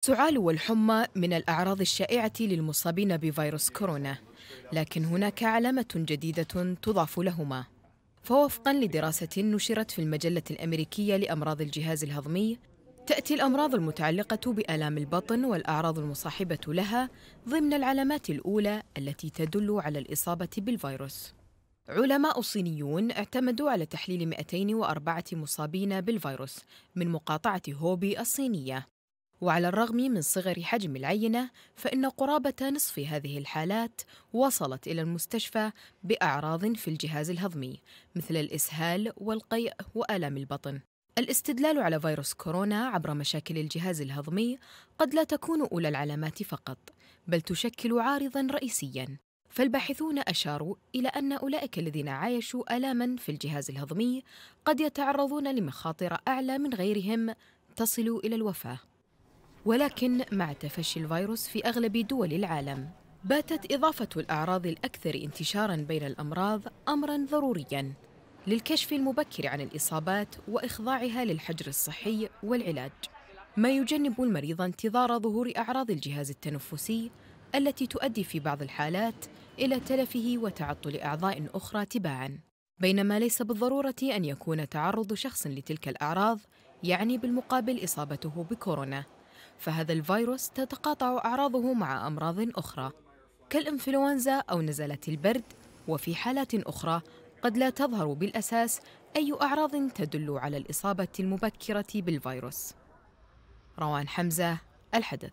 السعال والحمى من الأعراض الشائعة للمصابين بفيروس كورونا، لكن هناك علامة جديدة تضاف لهما. فوفقاً لدراسة نشرت في المجلة الأمريكية لأمراض الجهاز الهضمي، تأتي الأمراض المتعلقة بآلام البطن والأعراض المصاحبة لها ضمن العلامات الأولى التي تدل على الإصابة بالفيروس. علماء صينيون اعتمدوا على تحليل 204 مصابين بالفيروس من مقاطعة هوبي الصينية، وعلى الرغم من صغر حجم العينة فإن قرابة نصف هذه الحالات وصلت إلى المستشفى بأعراض في الجهاز الهضمي مثل الإسهال والقيء وآلام البطن. الاستدلال على فيروس كورونا عبر مشاكل الجهاز الهضمي قد لا تكون أولى العلامات فقط، بل تشكل عارضاً رئيسياً. فالباحثون أشاروا إلى أن أولئك الذين عايشوا آلاماً في الجهاز الهضمي قد يتعرضون لمخاطر أعلى من غيرهم تصل إلى الوفاة. ولكن مع تفشي الفيروس في أغلب دول العالم، باتت إضافة الأعراض الأكثر انتشاراً بين الأمراض أمراً ضرورياً للكشف المبكر عن الإصابات وإخضاعها للحجر الصحي والعلاج، ما يجنب المريض انتظار ظهور أعراض الجهاز التنفسي التي تؤدي في بعض الحالات إلى تلفه وتعطل أعضاء أخرى تباعاً. بينما ليس بالضرورة أن يكون تعرض شخص لتلك الأعراض يعني بالمقابل إصابته بكورونا، فهذا الفيروس تتقاطع أعراضه مع أمراض أخرى كالإنفلونزا أو نزلات البرد، وفي حالات أخرى قد لا تظهر بالأساس أي أعراض تدل على الإصابة المبكرة بالفيروس. روان حمزة، الحدث.